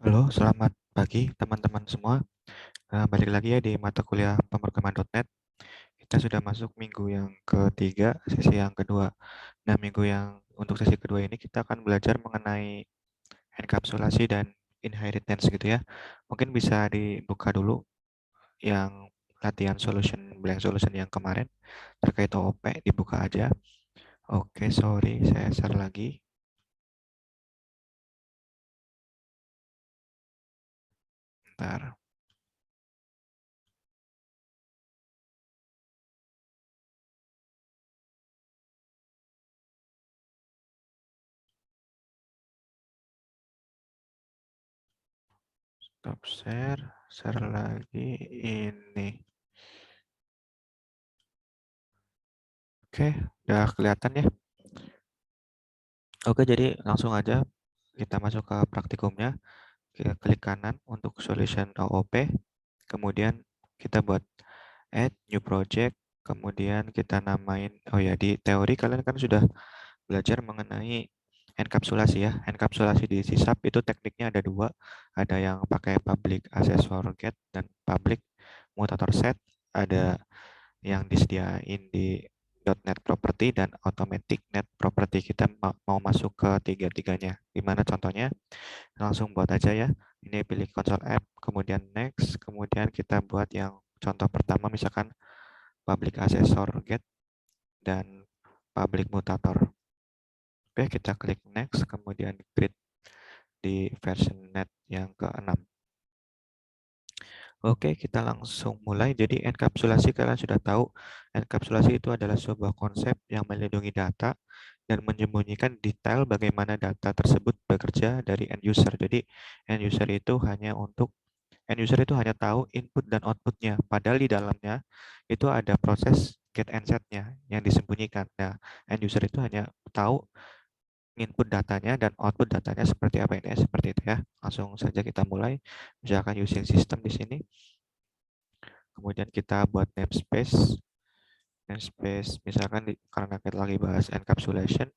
Halo, selamat pagi teman-teman semua. Balik lagi ya di mata kuliah pemrograman.net. Kita sudah masuk minggu yang ketiga, sesi yang kedua. Nah, minggu yang untuk sesi kedua ini kita akan belajar mengenai enkapsulasi dan inheritance gitu ya. Mungkin bisa dibuka dulu yang latihan blank solution yang kemarin terkait OOP, dibuka aja. Oke, sorry, saya share lagi. Bentar. Stop share lagi ini. Oke, udah kelihatan ya. Oke, jadi langsung aja kita masuk ke praktikumnya. Klik kanan untuk solution OOP, kemudian kita buat add new project, kemudian kita namain, oh ya, di teori kalian kan sudah belajar mengenai enkapsulasi ya. Enkapsulasi di sisap itu tekniknya ada dua, ada yang pakai public assessor get dan public mutator set, ada yang disediain di .NET Property dan Automatic Net Property. Kita mau masuk ke tiga-tiganya. Gimana contohnya? Langsung buat aja ya. Ini pilih console app, kemudian next, kemudian kita buat yang contoh pertama misalkan public assessor get dan public mutator. Oke, kita klik next, kemudian create di version net yang ke-6. Oke, kita langsung mulai. Jadi enkapsulasi kalian sudah tahu, enkapsulasi itu adalah sebuah konsep yang melindungi data dan menyembunyikan detail bagaimana data tersebut bekerja dari end user. Jadi end user itu hanya tahu input dan outputnya, padahal di dalamnya itu ada proses get and set-nya yang disembunyikan. Nah, end user itu hanya tahu input datanya dan output datanya seperti apa, ini seperti itu ya. Langsung saja kita mulai. Misalkan using system di sini. Kemudian kita buat namespace. Namespace misalkan karena kita lagi bahas encapsulation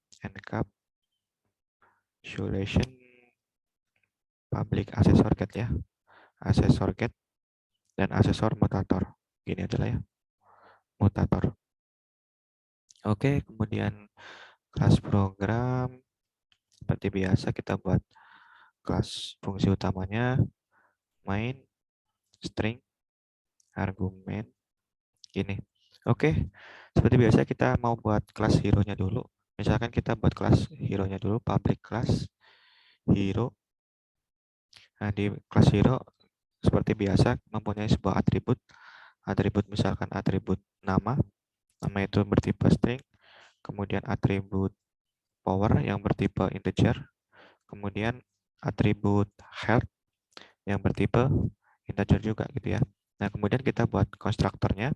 public assessor get ya. Assessor get dan assessor mutator. Gini aja lah ya. Mutator. Oke, kemudian kelas program seperti biasa kita buat kelas fungsi utamanya main string argumen gini. Oke, seperti biasa kita mau buat kelas hero-nya dulu. Misalkan kita buat kelas hero-nya dulu, public class hero. Nah, di kelas hero seperti biasa mempunyai sebuah atribut. Atribut misalkan atribut nama. Nama itu bertipe string. Kemudian atribut power yang bertipe integer. Kemudian atribut health yang bertipe integer juga gitu ya. Nah, kemudian kita buat konstruktornya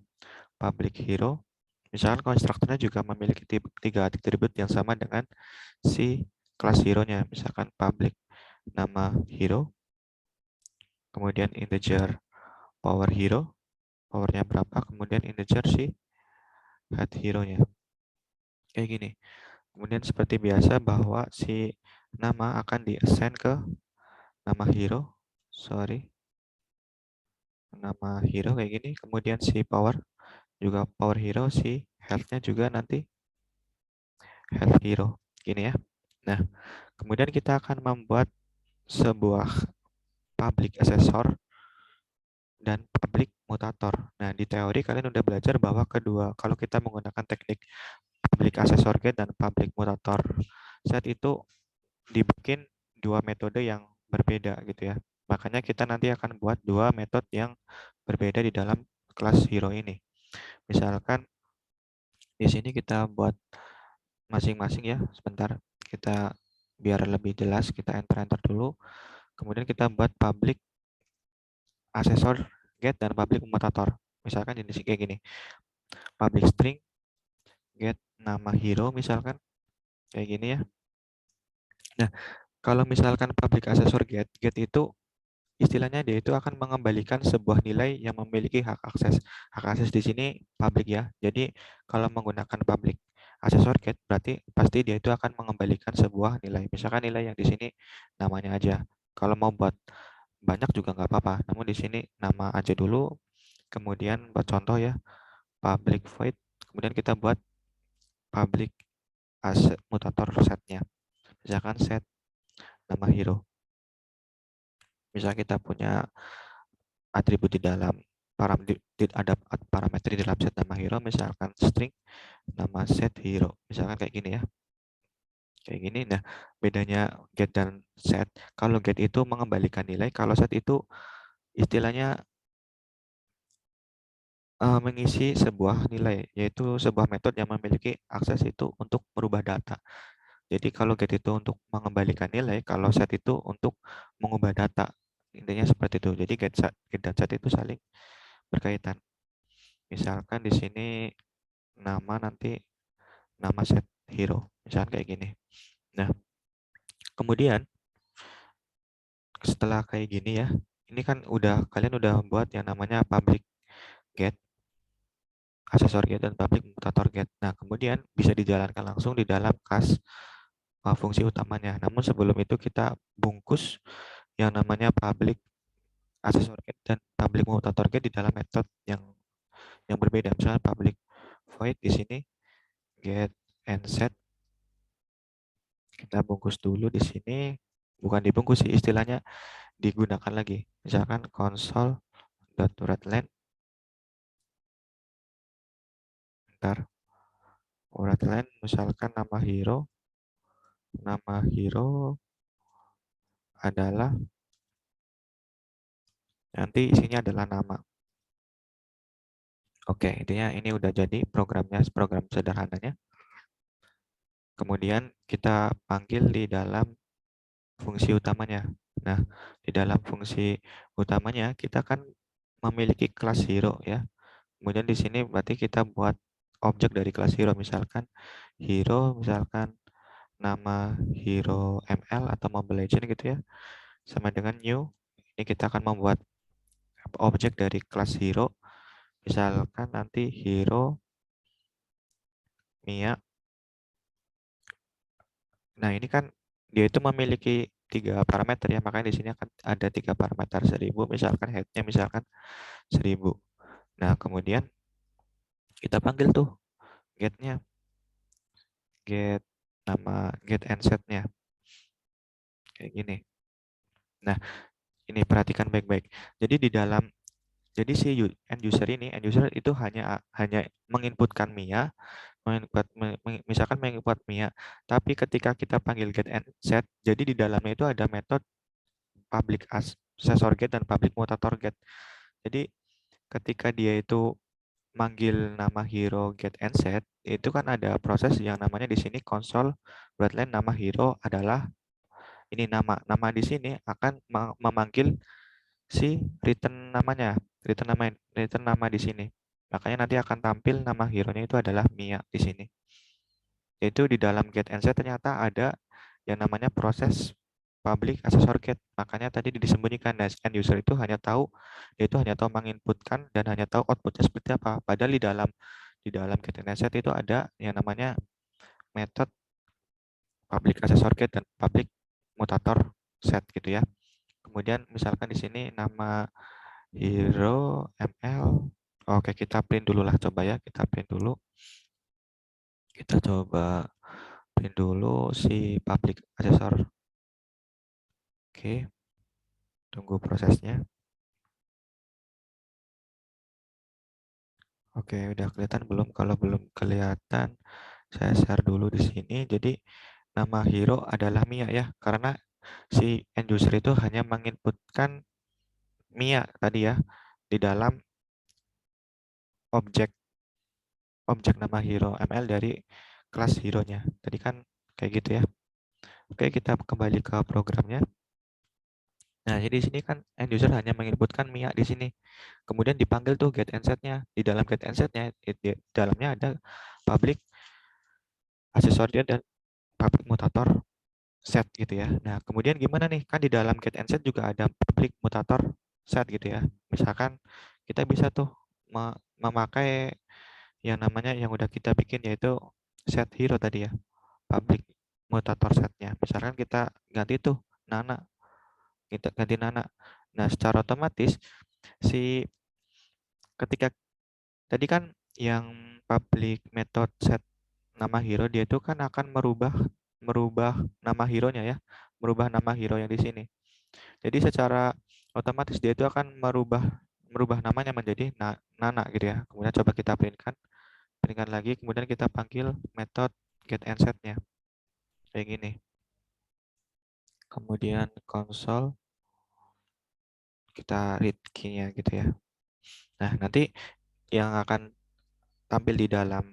public hero. Misalkan konstruktornya juga memiliki tiga atribut yang sama dengan si kelas hero-nya. Misalkan public nama hero, kemudian integer power hero, powernya berapa, kemudian integer si head hero-nya. Kayak gini. Kemudian seperti biasa bahwa si nama akan di-assign ke nama hero. Nama hero kayak gini. Kemudian si power juga power hero, si health-nya juga nanti health hero. Gini ya. Nah, kemudian kita akan membuat sebuah public assessor dan public mutator. Nah, di teori kalian udah belajar bahwa kalau kita menggunakan teknik public assessor get dan public mutator set itu dibikin dua metode yang berbeda gitu ya. Makanya kita nanti akan buat dua metode yang berbeda di dalam kelas hero ini. Misalkan di sini kita buat masing-masing ya. Sebentar, kita biar lebih jelas kita enter dulu. Kemudian kita buat public assessor get dan public mutator. Misalkan jenis kayak gini. Public string get nama hero misalkan kayak gini ya. Nah, kalau misalkan public assessor get itu istilahnya dia itu akan mengembalikan sebuah nilai yang memiliki hak akses. Hak akses di sini public ya. Jadi kalau menggunakan public assessor get berarti pasti dia itu akan mengembalikan sebuah nilai. Misalkan nilai yang di sini namanya aja. Kalau mau buat banyak juga nggak apa-apa. Namun di sini nama aja dulu. Kemudian buat contoh ya, public void. Kemudian kita buat public as mutator setnya. Misalkan set nama hero. Misal kita punya atribut di dalam ada parameter di dalam set nama hero, misalkan string nama set hero, misalkan kayak gini ya, kayak gini. Nah, bedanya get dan set, kalau get itu mengembalikan nilai, kalau set itu istilahnya mengisi sebuah nilai, yaitu sebuah metode yang memiliki akses itu untuk merubah data. Jadi kalau get itu untuk mengembalikan nilai, kalau set itu untuk mengubah data. Intinya seperti itu. Jadi get dan set itu saling berkaitan. Misalkan di sini nanti nama set hero, misalkan kayak gini. Nah, kemudian setelah kayak gini ya, ini kan kalian udah buat yang namanya public get, asesor get, dan public mutator get. Nah, kemudian bisa dijalankan langsung di dalam kelas fungsi utamanya. Namun sebelum itu kita bungkus yang namanya public asesor get dan public mutator get di dalam metode yang berbeda. Misalnya public void di sini get and set, kita bungkus dulu di sini, bukan dibungkus sih, istilahnya digunakan lagi. Misalkan console.writeLine, ntar writeLine misalkan nama hero adalah, nanti isinya adalah nama. Oke, intinya ini udah jadi program sederhananya. Kemudian kita panggil di dalam fungsi utamanya. Nah, di dalam fungsi utamanya kita kan memiliki kelas hero ya. Kemudian di sini berarti kita buat objek dari kelas hero, misalkan hero, misalkan nama hero ML atau Mobile Legend gitu ya, sama dengan new. Ini kita akan membuat objek dari kelas hero, misalkan nanti hero Mia. Nah, ini kan dia itu memiliki 3 parameter ya, makanya di sini akan ada 3 parameter 1000, misalkan headnya misalkan 1000. Nah, kemudian kita panggil tuh getnya, get get and setnya kayak gini. Nah, ini perhatikan baik-baik. Jadi di dalam si end user itu hanya menginputkan Mia, misalkan menginput Mia, tapi ketika kita panggil get and set, jadi di dalamnya itu ada metode public accessor get dan public mutator get. Jadi ketika dia itu manggil nama hero get and set, itu kan ada proses yang namanya di sini console writeLine nama hero adalah ini nama. Nama di sini akan memanggil si return nama di sini. Makanya nanti akan tampil nama hero-nya itu adalah Mia di sini. Yaitu di dalam get and set ternyata ada yang namanya proses public accessor get. Makanya tadi disembunyikan, dan end user itu hanya tahu menginputkan dan hanya tahu outputnya seperti apa. Padahal di dalam get and set itu ada yang namanya method public accessor get dan public mutator set gitu ya. Kemudian misalkan di sini nama hero ML. Oke, kita print dulu lah, coba ya, kita print dulu. Kita coba print dulu si public accessor. Oke, tunggu prosesnya. Oke, udah kelihatan belum? Kalau belum kelihatan, saya share dulu di sini. Jadi nama hero adalah Mia ya, karena si end user itu hanya menginputkan Mia tadi ya di dalam objek nama hero ML dari kelas hero-nya. Tadi kan kayak gitu ya. Oke, kita kembali ke programnya. Nah, jadi di sini kan end user hanya menginputkan Mia di sini. Kemudian dipanggil tuh get and set-nya. Di dalam get and set-nya, di dalamnya ada public accessor dan public mutator set gitu ya. Nah, kemudian gimana nih? Kan di dalam get and set juga ada public mutator set gitu ya. Misalkan kita bisa tuh memakai yang namanya yang udah kita bikin, yaitu set hero tadi ya. Public mutator setnya. Misalkan kita ganti tuh Nana kita ganti Nana. Nah, secara otomatis si ketika tadi kan yang public method set nama hero, dia itu kan akan merubah merubah nama hero-nya ya, merubah nama hero yang di sini. Jadi secara otomatis dia itu akan merubah merubah namanya menjadi Nana gitu ya. Kemudian coba kita printkan lagi, kemudian kita panggil method get and set-nya kayak gini. Kemudian console kita read key-nya gitu ya. Nah, nanti yang akan tampil di dalam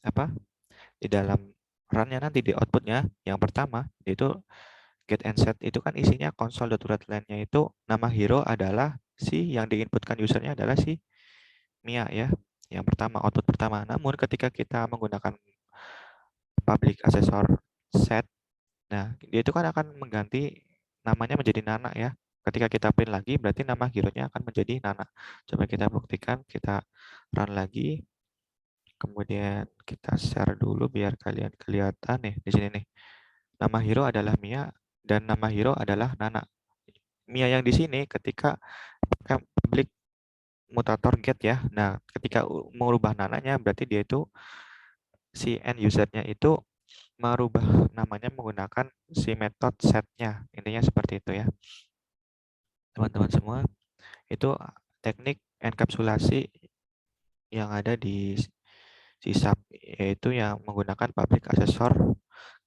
apa? Di dalam run-nya nanti di output-nya yang pertama yaitu get and set itu kan isinya console.writeline-nya itu nama hero adalah si yang diinputkan usernya adalah si Mia ya. Yang pertama, output pertama. Namun ketika kita menggunakan public accessor set, nah dia itu kan akan mengganti namanya menjadi Nana ya. Ketika kita print lagi berarti nama hero-nya akan menjadi Nana. Coba kita buktikan, kita run lagi. Kemudian kita share dulu biar kalian kelihatan nih di sini nih. Nama hero adalah Mia dan nama hero adalah Nana. Mia yang di sini ketika public mutator get ya. Nah, ketika mengubah nananya berarti dia itu si end user-nya itu merubah namanya menggunakan si metode set-nya. Intinya seperti itu ya. Teman-teman semua, itu teknik enkapsulasi yang ada di C#, yaitu yang menggunakan public accessor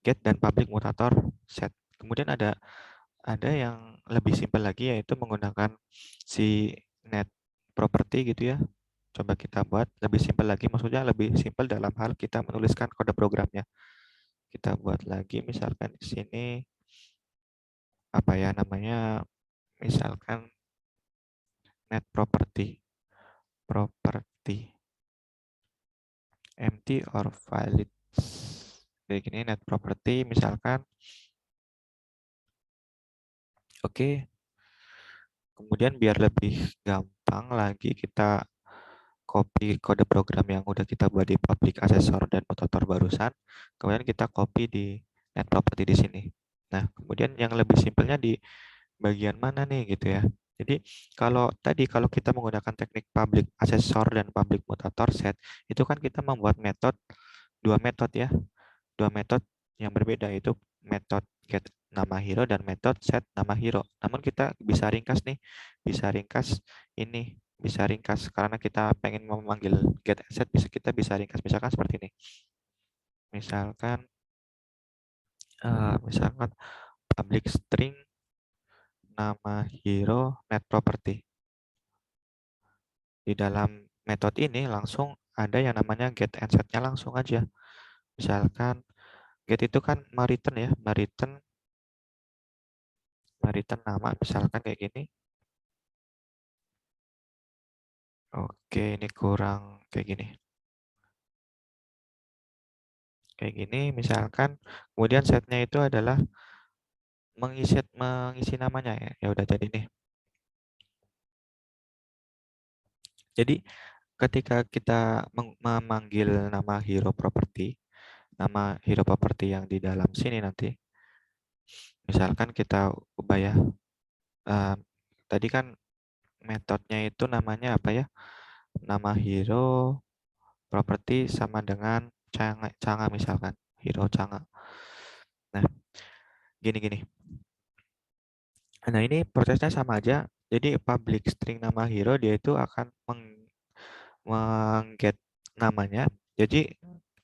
get dan public mutator set. Kemudian ada yang lebih simpel lagi yaitu menggunakan si net property gitu ya. Coba kita buat lebih simpel lagi, maksudnya lebih simpel dalam hal kita menuliskan kode programnya. Kita buat lagi misalkan di sini apa ya namanya, misalkan net property empty or valid kayak gini, net property misalkan. Oke, kemudian biar lebih gampang lagi kita copy kode program yang udah kita buat di public accessor dan mutator barusan, kemudian kita copy di net property di sini. Nah, kemudian yang lebih simpelnya di bagian mana nih gitu ya. Jadi kalau kita menggunakan teknik public accessor dan public mutator set, itu kan kita membuat dua metode ya, dua metode yang berbeda, yaitu metode get nama hero dan metode set nama hero. Namun kita bisa ringkas nih, bisa ringkas karena kita pengen memanggil get and set, kita bisa ringkas misalkan seperti ini. Misalkan public string nama hero net property. Di dalam metode ini langsung ada yang namanya get and set-nya langsung aja. Misalkan get itu kan mereturn ya, mereturn nama misalkan kayak gini. Oke, ini kurang kayak gini. Kayak gini misalkan, kemudian setnya itu adalah mengisi namanya ya. Ya udah jadi nih. Jadi ketika kita memanggil nama hero property yang di dalam sini nanti, misalkan kita ubah ya. Tadi kan metodenya itu namanya apa ya? Nama hero property sama dengan Canga misalkan, hero Canga. Nah, gini. Nah, ini prosesnya sama aja. Jadi public string nama hero dia itu akan mengget namanya. Jadi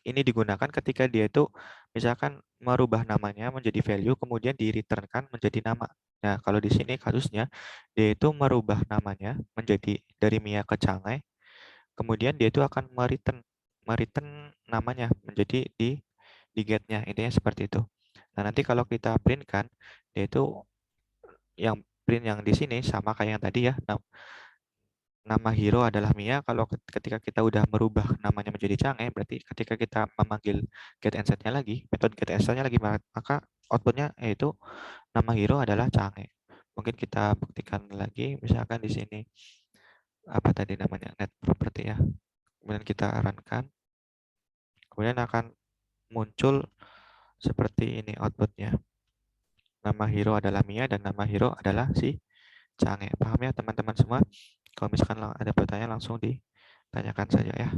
ini digunakan ketika dia itu misalkan merubah namanya menjadi value kemudian di returnkan menjadi nama. Nah, kalau di sini kasusnya dia itu merubah namanya menjadi dari Mia ke Cangai, kemudian dia itu akan mereturn namanya menjadi di get-nya. Intinya seperti itu. Nah, nanti kalau kita print kan dia itu yang print yang di sini sama kayak yang tadi ya. Nama hero adalah Mia. Kalau ketika kita udah merubah namanya menjadi Cange, berarti ketika kita memanggil get and set-nya lagi, metode get and set-nya lagi, maka outputnya yaitu nama hero adalah Cange. Mungkin kita buktikan lagi, misalkan di sini apa tadi namanya, net property ya. Kemudian kita run-kan, kemudian akan muncul seperti ini outputnya. nama hero adalah Mia dan nama hero adalah si Cange. Paham ya teman-teman semua? Kalau misalkan ada pertanyaan langsung ditanyakan saja ya.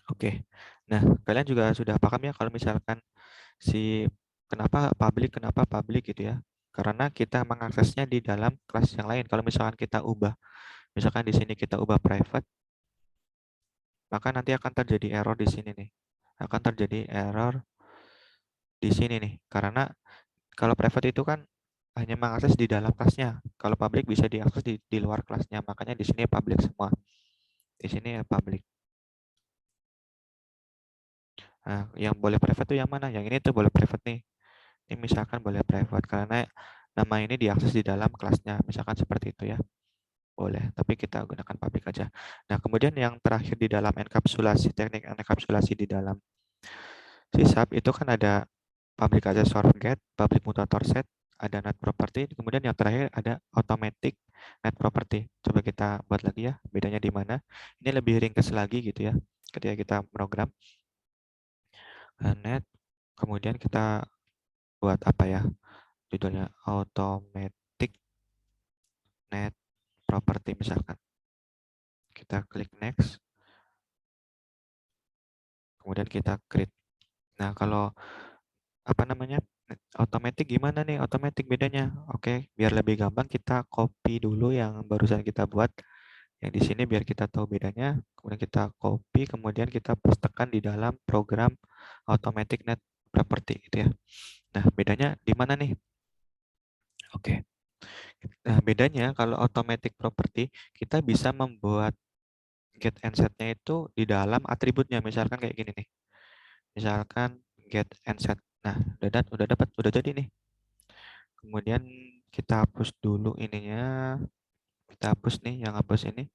Oke. Nah, kalian juga sudah paham ya kalau misalkan si kenapa public gitu ya. Karena kita mengaksesnya di dalam kelas yang lain. Kalau misalkan kita ubah, misalkan di sini kita ubah private, maka nanti akan terjadi error di sini nih. Akan terjadi error di sini nih. Karena kalau private itu kan hanya mengakses di dalam kelasnya. Kalau public bisa diakses di luar kelasnya. Makanya di sini public semua. Di sini ya public. Nah, yang boleh private itu yang mana? Yang ini tuh boleh private nih. Ini misalkan boleh private karena nama ini diakses di dalam kelasnya. Misalkan seperti itu ya. Boleh, tapi kita gunakan public aja. Nah, kemudian yang terakhir di dalam enkapsulasi, teknik enkapsulasi di dalam sysap itu kan ada public accessor get, public mutator set, ada net property, kemudian yang terakhir ada automatic net property. Coba kita buat lagi ya, bedanya di mana. Ini lebih ringkas lagi gitu ya, ketika kita program net, kemudian kita buat apa ya, judulnya automatic net property misalkan. Kita klik next, kemudian kita create. Nah, kalau apa namanya, automatic gimana nih automatic bedanya? Oke, biar lebih gampang kita copy dulu yang barusan kita buat yang di sini biar kita tahu bedanya, kemudian kita copy, kemudian kita pastekan di dalam program automatic net property gitu ya. Nah, bedanya di mana nih? Oke. Nah, bedanya kalau automatic property kita bisa membuat get and set-nya itu di dalam atributnya, misalkan kayak gini nih. Misalkan get and set. Nah, udah jadi nih. Kemudian kita hapus dulu ininya. Kita hapus nih yang hapus ini.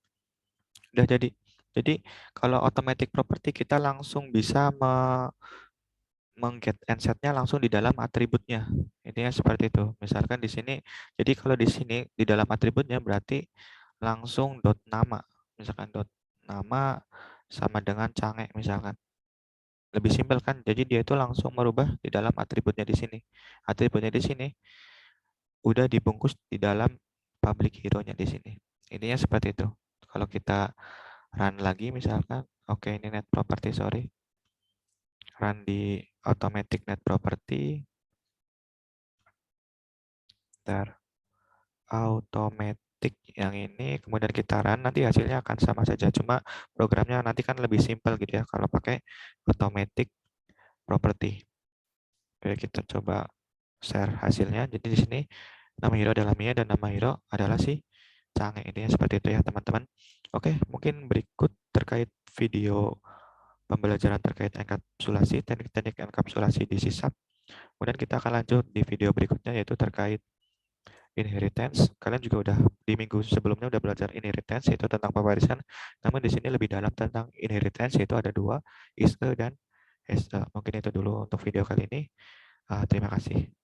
Udah jadi. Jadi kalau automatic property kita langsung bisa meng-get and set-nya langsung di dalam atributnya. Intinya seperti itu. Misalkan di sini, jadi kalau di sini di dalam atributnya berarti langsung dot nama. Misalkan dot nama sama dengan cange misalkan. Lebih simpel kan? Jadi dia itu langsung merubah di dalam atributnya di sini. Atributnya di sini udah dibungkus di dalam public hero-nya di sini. Intinya seperti itu. Kalau kita run lagi misalkan, oke ini net property, sorry. Run di automatic net property. Ntar automatic yang ini, kemudian kita run, nanti hasilnya akan sama saja. Cuma programnya nanti kan lebih simpel gitu ya kalau pakai automatic property. Oke, kita coba share hasilnya. Jadi di sini nama hero adalah Mia dan nama hero adalah si Cange. Intinya seperti itu ya teman-teman. Oke, mungkin berikut terkait video pembelajaran terkait enkapsulasi, teknik-teknik enkapsulasi di sysap. Kemudian kita akan lanjut di video berikutnya yaitu terkait inheritance. Kalian juga udah di minggu sebelumnya udah belajar inheritance yaitu tentang pewarisan. Namun di sini lebih dalam tentang inheritance yaitu ada dua, is a dan has a. Mungkin itu dulu untuk video kali ini. Terima kasih.